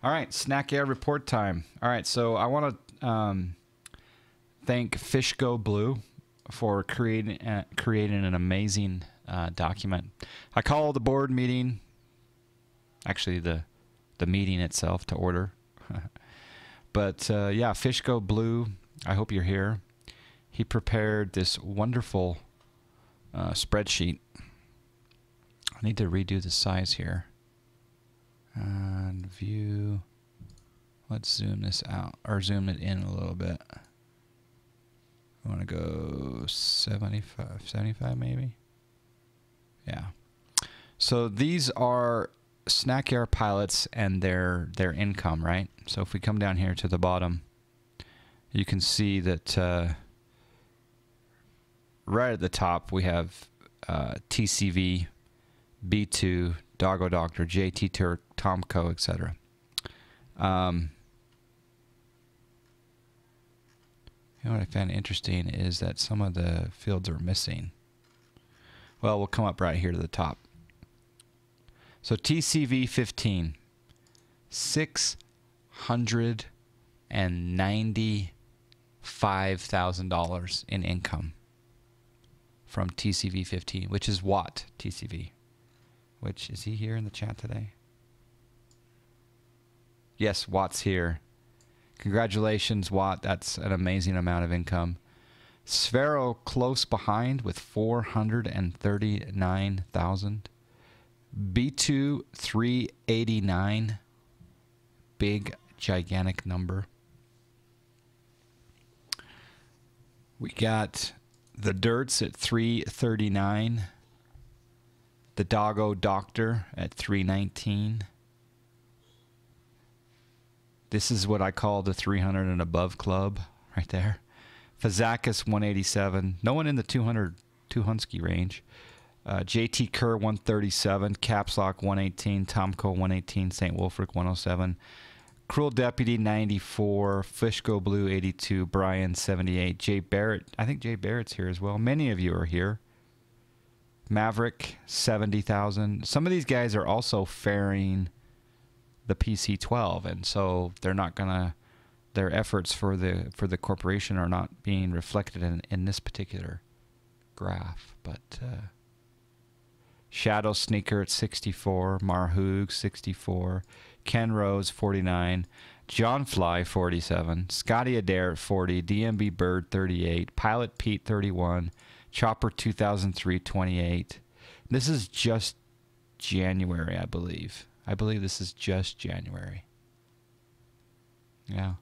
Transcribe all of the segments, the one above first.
All right, Snak Air report time. All right, so I want to thank Fishgo Blue for creating an amazing document. I call the board meeting, actually the meeting itself, to order. But yeah, Fishgo Blue, I hope you're here. He prepared this wonderful spreadsheet. I need to redo the size here. And view. Let's zoom this out, or zoom it in a little bit. I want to go 75 maybe. Yeah. So these are Snak Air pilots and their income, right? So if we come down here to the bottom, you can see that right at the top we have TCV, B2, Doggo Doctor, JT Tour, Tomco, etc. You know what I found interesting is that some of the fields are missing. Well, we'll come up right here to the top. So TCV 15, $695,000 in income from TCV 15, which is Watt TCV. Which, is he here in the chat today? Yes, Watt's here. Congratulations, Watt. That's an amazing amount of income. Sphero close behind with 439,000. B2 389. Big, gigantic number. We got the Dirts at 339. The Doggo Doctor at 319. This is what I call the 300 and above club right there. Fazakis 187. No one in the 200 Husky range. JT Kerr 137. Caps Lock 118. Tomco 118. St. Wolfric 107. Cruel Deputy 94. Fishgo Blue 82. Brian 78. Jay Barrett. I think Jay Barrett's here as well. Many of you are here. Maverick 70,000. Some of these guys are also ferrying the PC-12, and so they're not gonna. Their efforts for the corporation are not being reflected in this particular graph. But Shadow Sneaker at 64, Marhoog 64, Ken Rose 49, John Fly 47, Scotty Adair at 40, DMB Bird 38, Pilot Pete 31. Chopper 2003 28. This is just January, I believe. I believe this is just January. Yeah.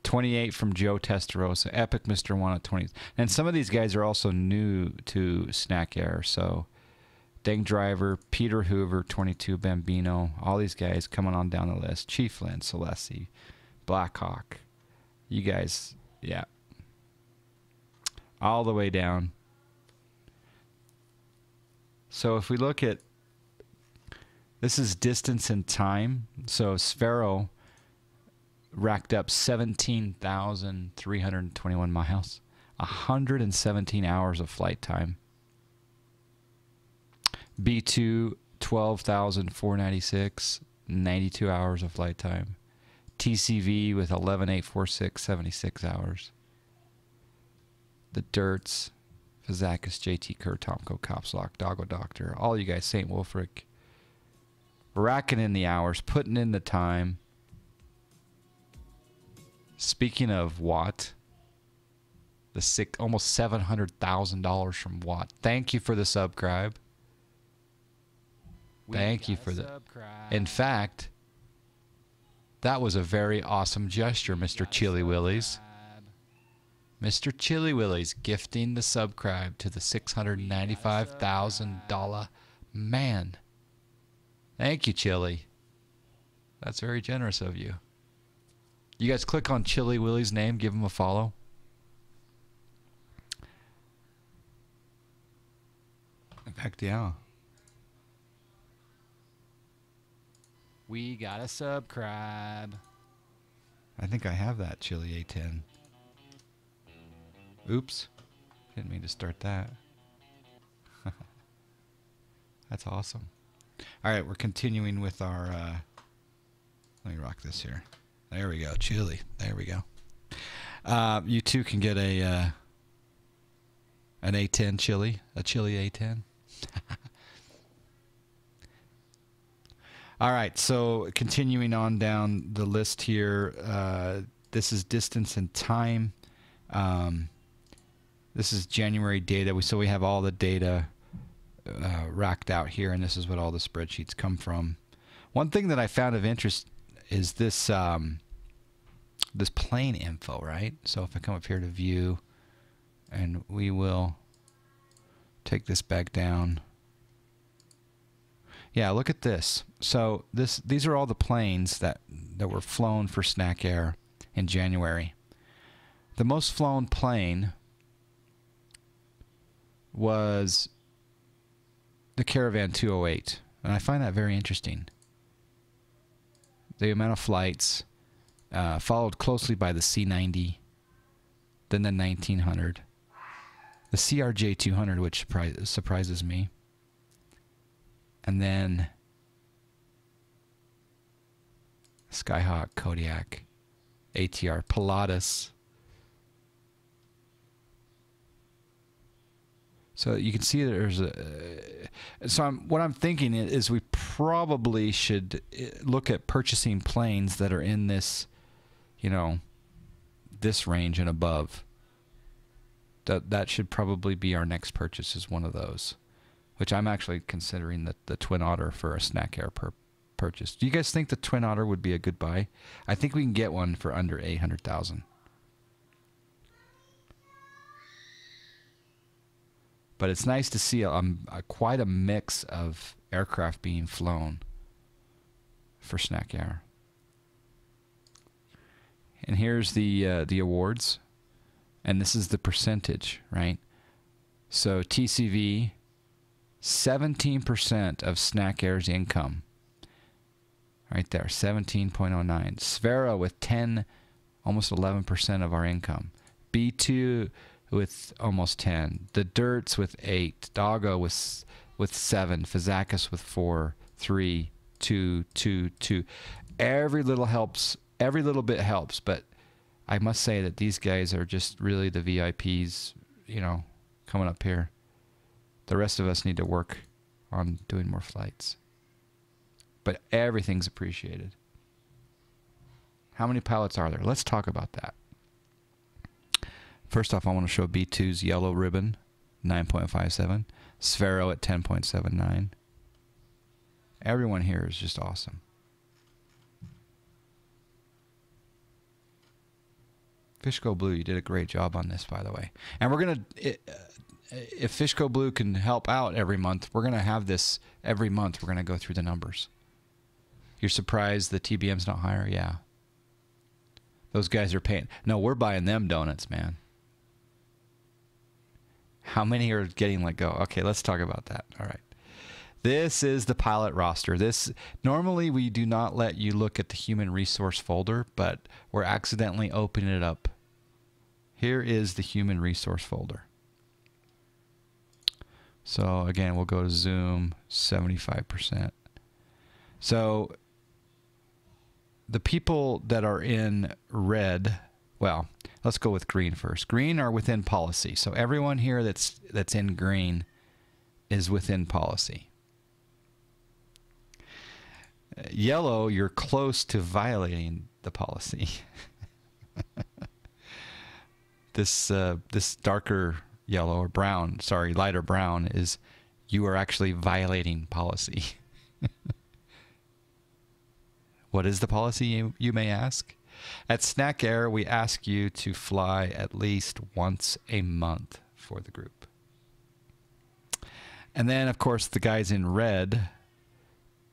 28 from Joe Testarossa. Epic Mr. 1 at 20. And some of these guys are also new to Snak Air. So Deng Driver, Peter Hoover, 22, Bambino. All these guys coming on down the list. Chief Lynn, Celessi, Blackhawk. You guys, yeah. All the way down. So if we look at, this is distance and time. So Sphero racked up 17,321 miles, 117 hours of flight time. B2 12,496, 92 hours of flight time. TCV with 11,846, 76 hours. The Dirts, Fazakis, JT Kerr, Tomco, Copslock, Doggo Doctor, all you guys, St. Wolfric, racking in the hours, putting in the time. Speaking of Watt, almost $700,000 from Watt. Thank you for the subscribe. Thank you for the. In fact, that was a very awesome gesture, Mr. Chili Willies. Mr. Chili Willies gifting the subscribe to the $695,000 man. Thank you, Chili. That's very generous of you. You guys click on Chili Willies' name, give him a follow. In fact, yeah. We gotta subscribe. I think I have that Chili A10. Oops. Didn't mean to start that. That's awesome. All right, we're continuing with our... let me rock this here. There we go. Chili. There we go. You too can get an A10 chili. A chili A10. All right. So continuing on down the list here. This is distance and time. This is January data. So we have all the data racked out here, and this is what all the spreadsheets come from. One thing that I found of interest is this this plane info, right? So if I come up here to view, and we will take this back down. Yeah, look at this. So these are all the planes that were flown for Snak Air in January. The most flown plane was the Caravan 208, and I find that very interesting. The amount of flights, followed closely by the C90, then the 1900, the CRJ 200, which surprises me, and then Skyhawk, Kodiak, ATR, Pilatus. So you can see there's what I'm thinking is we probably should look at purchasing planes that are in this, this range and above. That should probably be our next purchase, is one of those, which I'm actually considering the Twin Otter for a Snak Air purchase. Do you guys think the Twin Otter would be a good buy? I think we can get one for under $800,000. But it's nice to see quite a mix of aircraft being flown for Snak Air. And here's the awards, and this is the percentage, right? So TCV, 17% of Snak Air's income, right there, 17.09. Sfera with 10, almost 11% of our income. B2 with almost 10, the Dirts with 8, Doggo with 7, Fazakis with 4, 3, 2, 2, 2. Every little bit helps, but I must say that these guys are just really the VIPs, coming up here. The rest of us need to work on doing more flights. But everything's appreciated. How many pilots are there? Let's talk about that. First off, I want to show B2's yellow ribbon, 9.57. Sfero at 10.79. Everyone here is just awesome. Fishco Blue, you did a great job on this, by the way. And we're going to, if Fishco Blue can help out every month, we're going to have this every month. We're going to go through the numbers. You're surprised the TBM's not higher? Yeah. Those guys are paying. No, we're buying them donuts, man. How many are getting let go? Okay, let's talk about that. All right. This is the pilot roster. Normally we do not let you look at the human resource folder, but we're accidentally opening it up. Here is the human resource folder. So again, we'll go to zoom, 75%. So the people that are in red, well, let's go with green first. Green are within policy. So everyone here that's in green is within policy. Yellow, you're close to violating the policy. This darker yellow or brown, sorry, lighter brown is you are actually violating policy. What is the policy, you may ask? At Snak Air, we ask you to fly at least once a month for the group. And then, of course, the guys in red,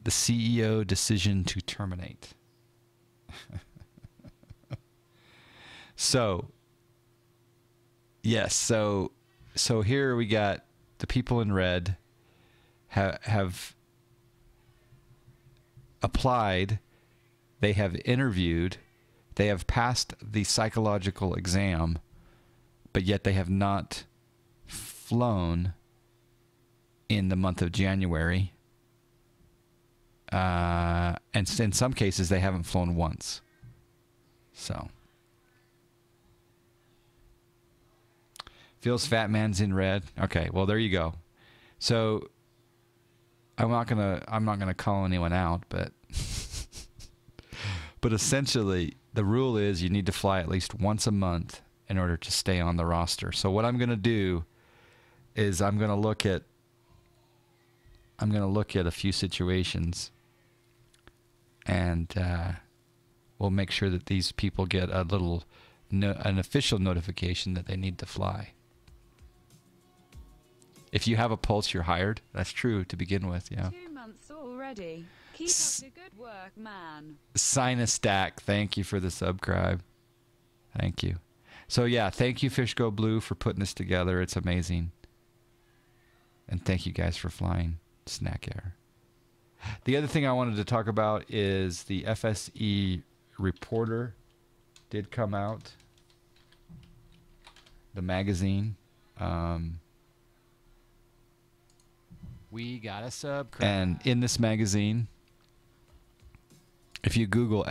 the CEO decision to terminate. So, yes, so here we got the people in red have applied, they have interviewed, they have passed the psychological exam, but yet they have not flown in the month of January. And in some cases, they haven't flown once. So. Feels fat man's in red. Okay, well, there you go. So I'm not gonna call anyone out, but but essentially the rule is you need to fly at least once a month in order to stay on the roster. So what I'm gonna do is I'm gonna look at a few situations, and we'll make sure that these people get an official notification that they need to fly. If you have a pulse, you're hired. That's true to begin with, yeah. 2 months already. Keep up the good work, man. Snak, thank you for the subscribe. Thank you. So yeah, thank you Fishgo Blue for putting this together. It's amazing. And thank you guys for flying Snak Air. The other thing I wanted to talk about is the FSE Reporter did come out. The magazine. We got a subscribe. And in this magazine, if you Google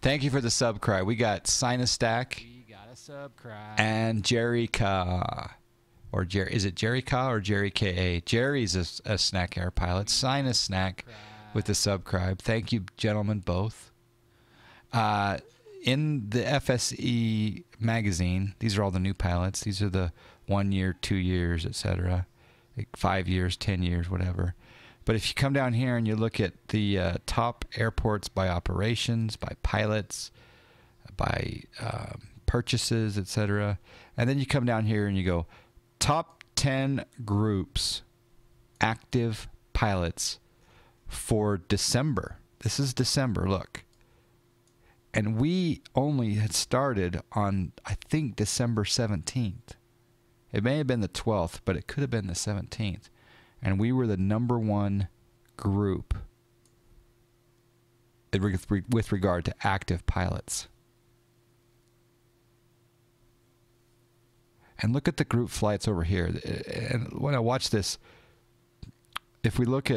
thank you for the subscribe. We got Snak. We got a subscribe. And Jerry Ka. Or Jerry, is it Jerry Ka or Jerry Ka? Jerry's a Snak Air pilot. Snak with the subscribe. Thank you, gentlemen, both. In the FSE magazine, these are all the new pilots. These are the 1 year, 2 years, etc. 5 years, 10 years, whatever. But if you come down here and you look at the top airports by operations, by pilots, by purchases, etc., and then you come down here and you go top 10 groups active pilots for December. This is December, look. And we only had started on, I think, December 17th. It may have been the 12th, but it could have been the 17th. And we were the #1 group with regard to active pilots. And look at the group flights over here. And when I watch this, if we look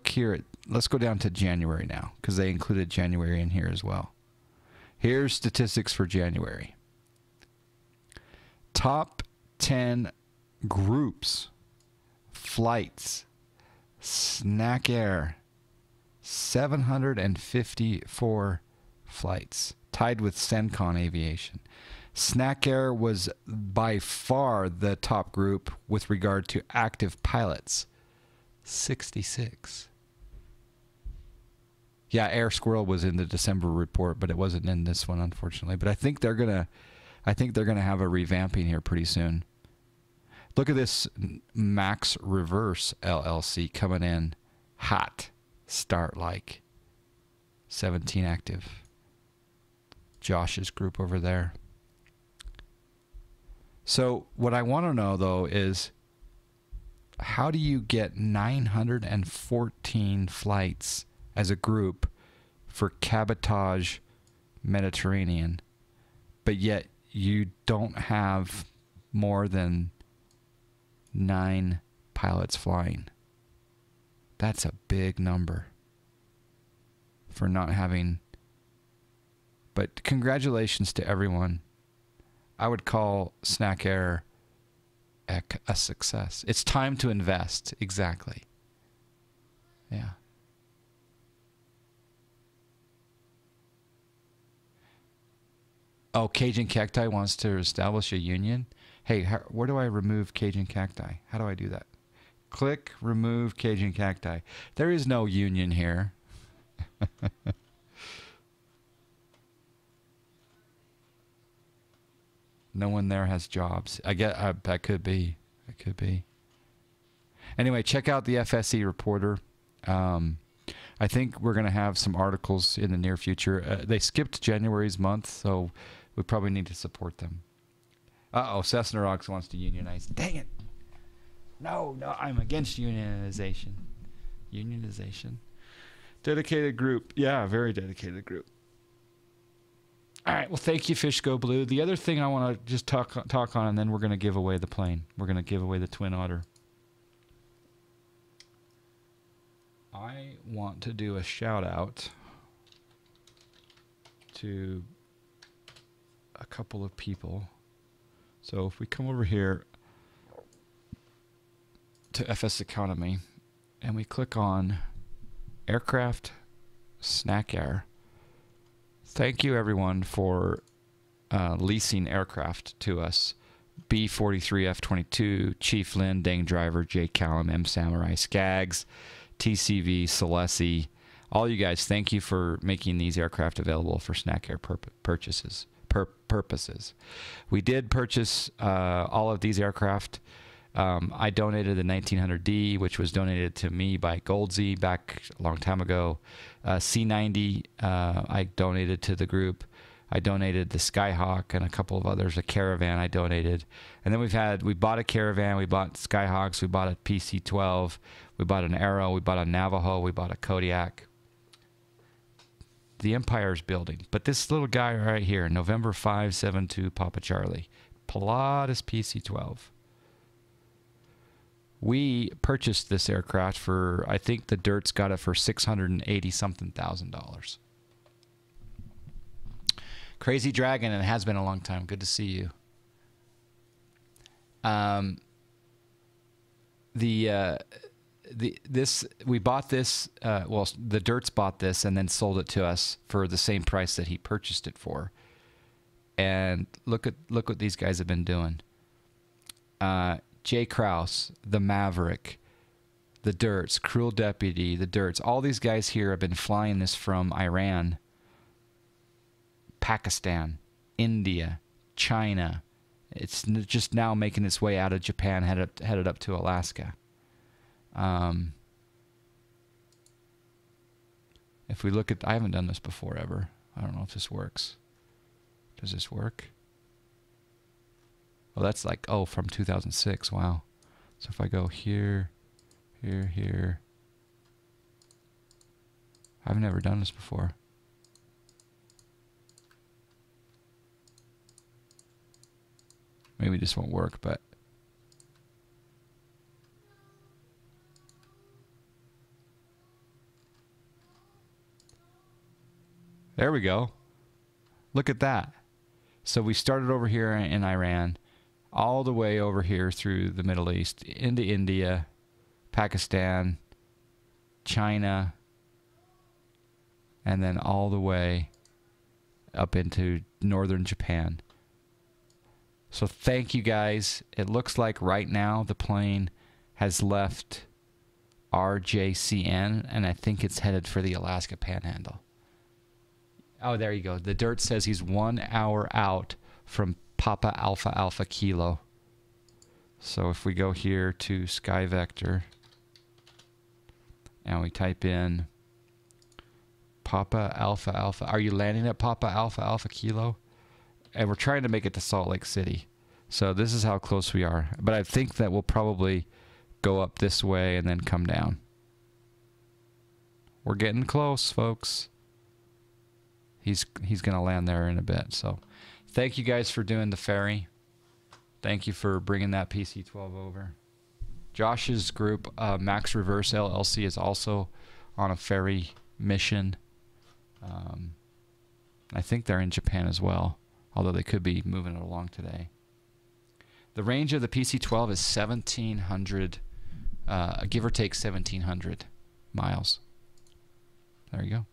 here, let's go down to January now, because they included January in here as well. Here's statistics for January. Top 10 groups, flights, Snak Air, 754 flights, tied with Sencon Aviation. Snak Air was by far the top group with regard to active pilots, 66. Yeah, Air Squirrel was in the December report, but it wasn't in this one, unfortunately. But I think they're gonna have a revamping here pretty soon. Look at this Max Reverse LLC coming in hot. Start like 17 active. Josh's group over there. So what I want to know though is, how do you get 914 flights as a group for cabotage Mediterranean, but yet you don't have more than 9 pilots flying? That's a big number for not having. But congratulations to everyone. I would call Snak Air a success. It's time to invest. Exactly. Yeah. Oh, Cajun Cacti wants to establish a union. Hey, where do I remove Cajun Cacti? How do I do that? Click remove Cajun Cacti. There is no union here. No one there has jobs. That could be. It could be. Anyway, check out the FSE Reporter. I think we're going to have some articles in the near future. They skipped January's month, so we probably need to support them. Uh-oh, Cessna Rocks wants to unionize. Dang it. No, I'm against unionization. Unionization. Dedicated group. Yeah, very dedicated group. All right, well, thank you, Fishgo Blue. The other thing I want to just talk on, and then we're going to give away the plane. We're going to give away the Twin Otter. I want to do a shout out to a couple of people. So if we come over here to FSEconomy and we click on Aircraft Snak Air, thank you everyone for leasing aircraft to us. B-43, F-22, Chief Lynn, Dang Driver, J Callum, M Samurai, Skaggs, TCV, Celesi. All you guys, thank you for making these aircraft available for Snak Air purposes. We did purchase all of these aircraft. I donated the 1900D, which was donated to me by Goldsy back a long time ago. C90, I donated to the group. I donated the Skyhawk and a couple of others. A Caravan I donated. And then we bought a Caravan, we bought Skyhawks, we bought a PC-12, we bought an Arrow, we bought a Navajo, we bought a Kodiak. The Empire's building. But this little guy right here, November 572 Papa Charlie, Pilatus PC-12. We purchased this aircraft for, I think the Dirt's got it for $680-something thousand. Crazy Dragon, and it has been a long time. Good to see you. We bought this. Well, the Dirt's bought this and then sold it to us for the same price that he purchased it for. And look what these guys have been doing. Jay Krause, the Maverick, the Dirts, Cruel Deputy, the Dirts. All these guys here have been flying this from Iran, Pakistan, India, China. It's just now making its way out of Japan, headed up to Alaska. If we look at, I haven't done this before ever. I don't know if this works. Does this work? Well, that's like, oh, from 2006. Wow. So if I go here, here, here. I've never done this before. Maybe this won't work, but there we go. Look at that. So we started over here in Iran, all the way over here through the Middle East, into India, Pakistan, China, and then all the way up into northern Japan. So thank you guys. It looks like right now the plane has left RJCN, and I think it's headed for the Alaska Panhandle. Oh, there you go. The Dirt says he's 1 hour out from Papa Alpha Alpha Kilo. So if we go here to Sky Vector and we type in Papa Alpha Alpha, are you landing at Papa Alpha Alpha Kilo? And we're trying to make it to Salt Lake City. So this is how close we are. But I think that we'll probably go up this way and then come down. We're getting close, folks. He's going to land there in a bit. So thank you guys for doing the ferry. Thank you for bringing that PC-12 over. Josh's group, Max Reverse LLC, is also on a ferry mission. I think they're in Japan as well, although they could be moving it along today. The range of the PC-12 is 1,700, give or take 1,700 miles. There you go.